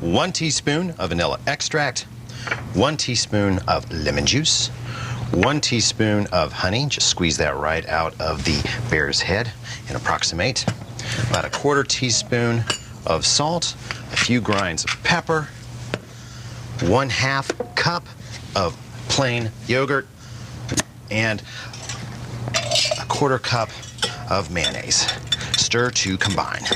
1 teaspoon of vanilla extract, 1 teaspoon of lemon juice, 1 teaspoon of honey. Just squeeze that right out of the bear's head and approximate. About 1/4 teaspoon of salt, a few grinds of pepper, 1/2 cup of plain yogurt, and 1/4 cup of mayonnaise. Stir to combine.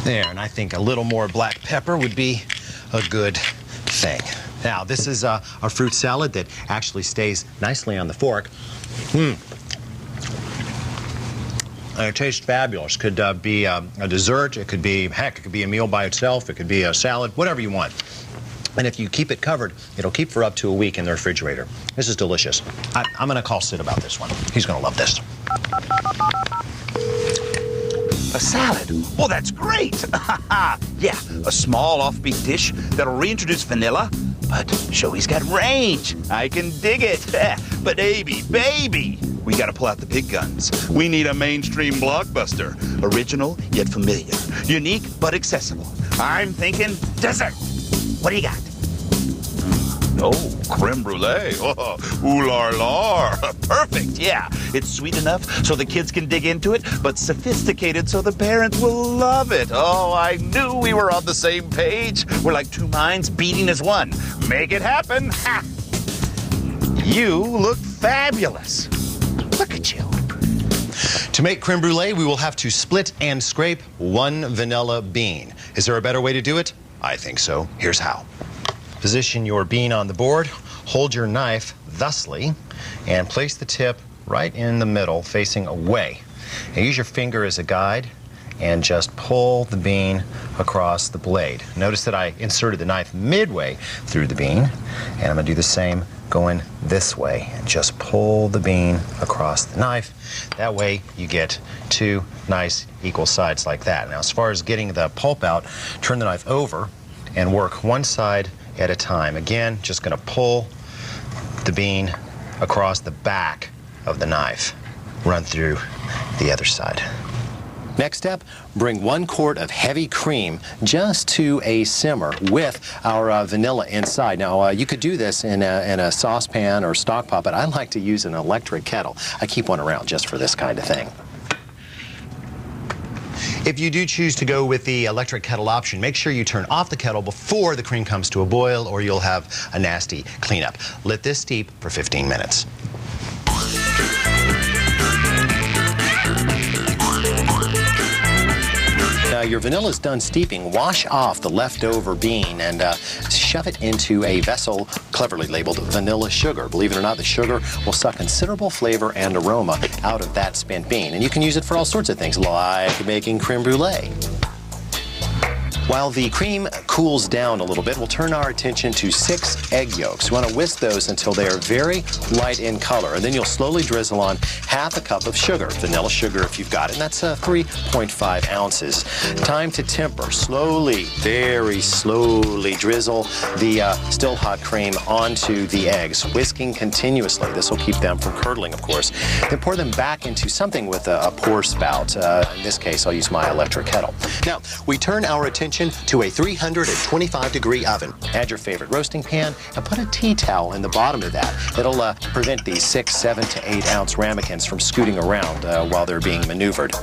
There, and I think a little more black pepper would be a good thing. Now, this is our fruit salad that actually stays nicely on the fork. It tastes fabulous. Could be a dessert. It could be, heck, it could be a meal by itself. It could be a salad, whatever you want. And if you keep it covered, it'll keep for up to a week in the refrigerator. This is delicious. I'm going to call Sid about this one. He's going to love this. A salad? Oh, that's great! Yeah, a small offbeat dish that'll reintroduce vanilla, but Joey's got range. I can dig it. But baby, we gotta pull out the big guns. We need a mainstream blockbuster. Original yet familiar. Unique but accessible. I'm thinking dessert. What do you got? Oh, creme brulee. Oh, ooh la la. Perfect, yeah. It's sweet enough so the kids can dig into it, but sophisticated so the parents will love it. Oh, I knew we were on the same page. We're like two minds beating as one. Make it happen. Ha! You look fabulous. Look at you. To make creme brulee, we will have to split and scrape 1 vanilla bean. Is there a better way to do it? I think so. Here's how. Position your bean on the board, hold your knife thusly, and place the tip right in the middle, facing away. And use your finger as a guide, and just pull the bean across the blade. Notice that I inserted the knife midway through the bean, and I'm going to do the same going this way. And just pull the bean across the knife. That way you get 2 nice equal sides like that. Now, as far as getting the pulp out, turn the knife over and work one side at a time. Again, just going to pull the bean across the back of the knife. Run through the other side. Next step, bring 1 quart of heavy cream just to a simmer with our vanilla inside. Now, you could do this in a saucepan or stock pot, but I like to use an electric kettle. I keep one around just for this kind of thing. If you do choose to go with the electric kettle option, make sure you turn off the kettle before the cream comes to a boil, or you'll have a nasty cleanup. Let this steep for 15 minutes. Now your vanilla is done steeping. Wash off the leftover bean and shove it into a vessel cleverly labeled vanilla sugar. Believe it or not, the sugar will suck considerable flavor and aroma out of that spent bean. And you can use it for all sorts of things, like making creme brulee. While the cream cools down a little bit, we'll turn our attention to 6 egg yolks. You want to whisk those until they are very light in color, and then you'll slowly drizzle on 1/2 cup of sugar, vanilla sugar if you've got it, and that's 3.5 ounces. Time to temper. Slowly, very slowly drizzle the still hot cream onto the eggs, whisking continuously. This will keep them from curdling, of course. Then pour them back into something with a pour spout. In this case, I'll use my electric kettle. Now, we turn our attention to a 325-degree oven. Add your favorite roasting pan and put a tea towel in the bottom of that. It'll prevent these 6, 7 to 8 ounce ramekins from scooting around while they're being maneuvered.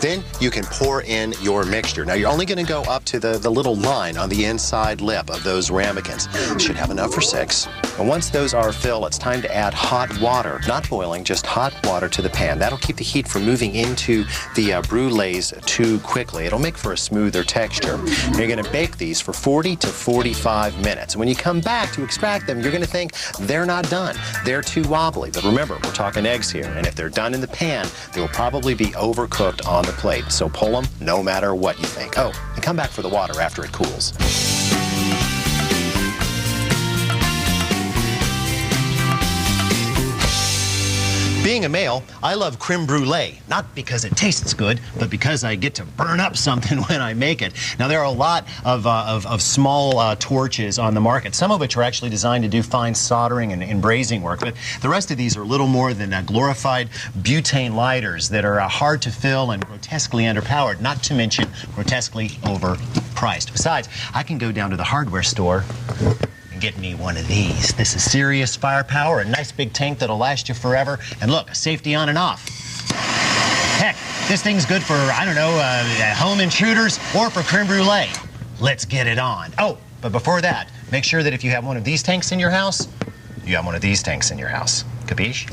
Then you can pour in your mixture. Now you're only going to go up to the little line on the inside lip of those ramekins. You should have enough for 6. And once those are filled, it's time to add hot water. Not boiling, just hot water to the pan. That'll keep the heat from moving into the brulees too quickly. It'll make for a smoother texture. And you're going to bake these for 40 to 45 minutes. And when you come back to extract them, you're going to think they're not done. They're too wobbly. But remember, we're talking eggs here. And if they're done in the pan, they will probably be overcooked on the plate. So pull them no matter what you think. Oh, and come back for the water after it cools. Being a male, I love creme brulee, not because it tastes good, but because I get to burn up something when I make it. Now, there are a lot of small torches on the market, some of which are actually designed to do fine soldering and brazing work, but the rest of these are little more than glorified butane lighters that are hard to fill and grotesquely underpowered, not to mention grotesquely overpriced. Besides, I can go down to the hardware store and get me one of these. This is serious firepower, a nice big tank that'll last you forever, and look, safety on and off. Heck, this thing's good for, I don't know, home intruders or for creme brulee. Let's get it on. Oh, but before that, make sure that if you have one of these tanks in your house, you have one of these tanks in your house. Capiche?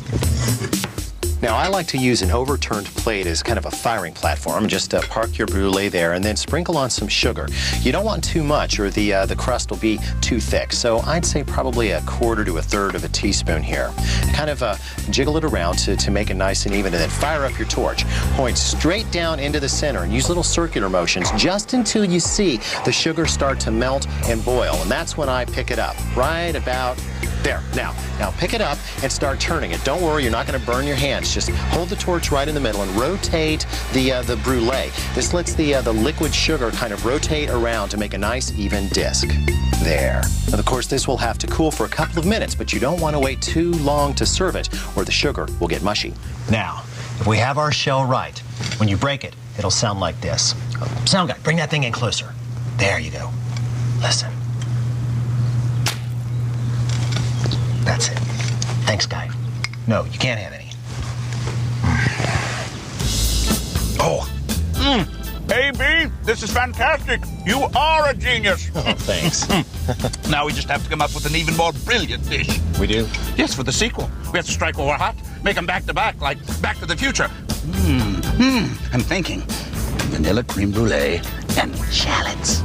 Now, I like to use an overturned plate as kind of a firing platform. Just park your brulee there and then sprinkle on some sugar. You don't want too much or the crust will be too thick. So I'd say probably 1/4 to 1/3 of a teaspoon here. Kind of jiggle it around to make it nice and even, and then fire up your torch. Point straight down into the center and use little circular motions just until you see the sugar start to melt and boil. And that's when I pick it up, right about there. Now pick it up and start turning it. Don't worry, you're not going to burn your hands. Just hold the torch right in the middle and rotate the brulee. This lets the liquid sugar kind of rotate around to make a nice even disc. There. And of course, this will have to cool for a couple of minutes, but you don't want to wait too long to serve it, or the sugar will get mushy. Now, if we have our shell right, when you break it, it'll sound like this. Sound guy, bring that thing in closer. There you go. Listen. That's it. Thanks, guy. No, you can't have any. Oh. Hey, B, this is fantastic. You are a genius. Oh, thanks. Now we just have to come up with an even more brilliant dish. We do? Yes, for the sequel. We have to strike while we're hot, make them back to back, like Back to the Future. I'm thinking vanilla creme brulee and shallots.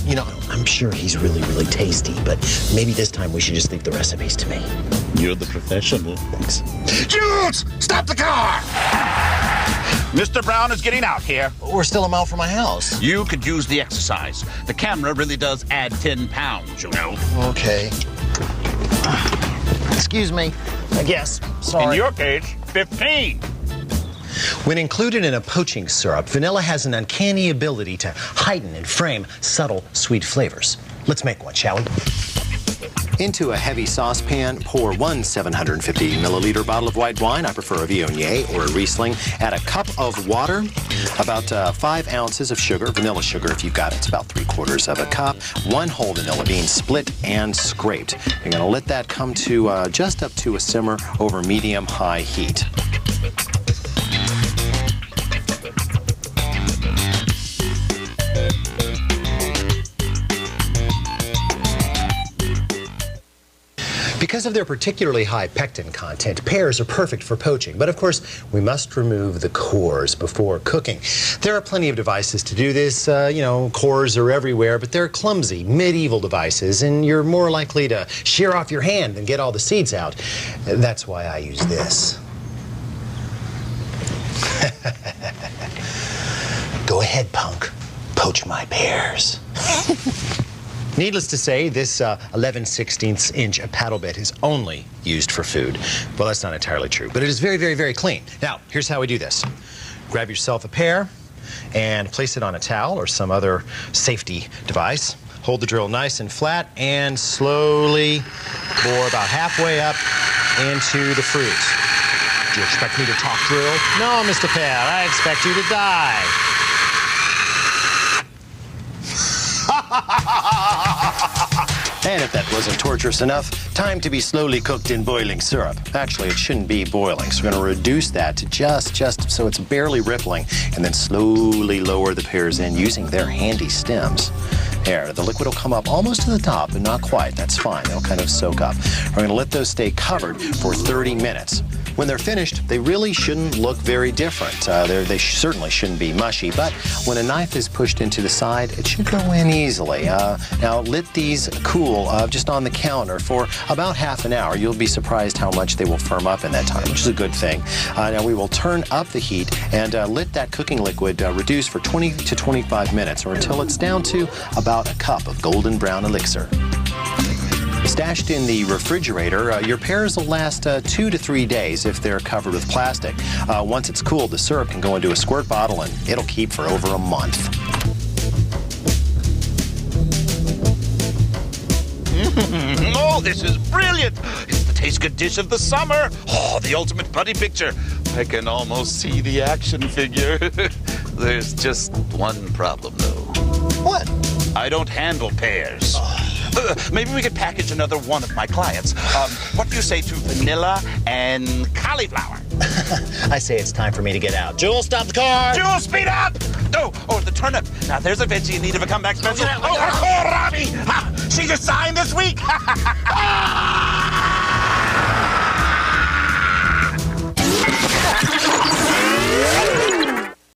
You know, I'm sure he's really tasty, but maybe this time we should just leave the recipes to me. You're the professional. Thanks. Jules, stop the car! Mr. Brown is getting out here. We're still a mile from my house. You could use the exercise. The camera really does add 10 pounds, you know. Okay. Excuse me, I guess. Sorry. In your case, 15. When included in a poaching syrup, vanilla has an uncanny ability to heighten and frame subtle, sweet flavors. Let's make one, shall we? Into a heavy saucepan, pour 1 750 milliliter bottle of white wine. I prefer a Viognier or a Riesling. Add a cup of water, about 5 ounces of sugar, vanilla sugar if you've got it. It's about 3/4 of a cup. 1 whole vanilla bean, split and scraped. You're going to let that come to just up to a simmer over medium-high heat. Because of their particularly high pectin content, pears are perfect for poaching. But of course, we must remove the cores before cooking. There are plenty of devices to do this. You know, cores are everywhere, but they're clumsy, medieval devices, and you're more likely to shear off your hand than get all the seeds out. That's why I use this. Go ahead, punk. Poach my pears. Needless to say, this 11/16" paddle bit is only used for food. Well, that's not entirely true, but it is very clean. Now, here's how we do this. Grab yourself a pear and place it on a towel or some other safety device. Hold the drill nice and flat and slowly bore about halfway up into the fruit. Do you expect me to talk drill? No, Mr. Pear, I expect you to die. And if that wasn't torturous enough, time to be slowly cooked in boiling syrup. Actually, it shouldn't be boiling, so we're going to reduce that to just so it's barely rippling, and then slowly lower the pears in using their handy stems. There, the liquid will come up almost to the top, but not quite. That's fine. They'll kind of soak up. We're going to let those stay covered for 30 minutes. When they're finished, they really shouldn't look very different. They certainly shouldn't be mushy, but when a knife is pushed into the side, it should go in easily. Now, let these cool just on the counter for about half an hour. You'll be surprised how much they will firm up in that time, which is a good thing. Now, we will turn up the heat and let that cooking liquid reduce for 20 to 25 minutes, or until it's down to about a cup of golden brown elixir. Stashed in the refrigerator, your pears will last 2 to 3 days if they're covered with plastic. Once it's cooled, the syrup can go into a squirt bottle and it'll keep for over a month. Oh, this is brilliant! It's the taste good dish of the summer. Oh, the ultimate buddy picture. I can almost see the action figure. There's just one problem, though. What? I don't handle pears. Maybe we could package another one of my clients. What do you say to vanilla and cauliflower? I say it's time for me to get out. Jules, stop the car! Jules, speed up! Oh, the turnip. Now, there's a veggie in need of a comeback special. Oh, kohlrabi! Ha! She's a sign this week!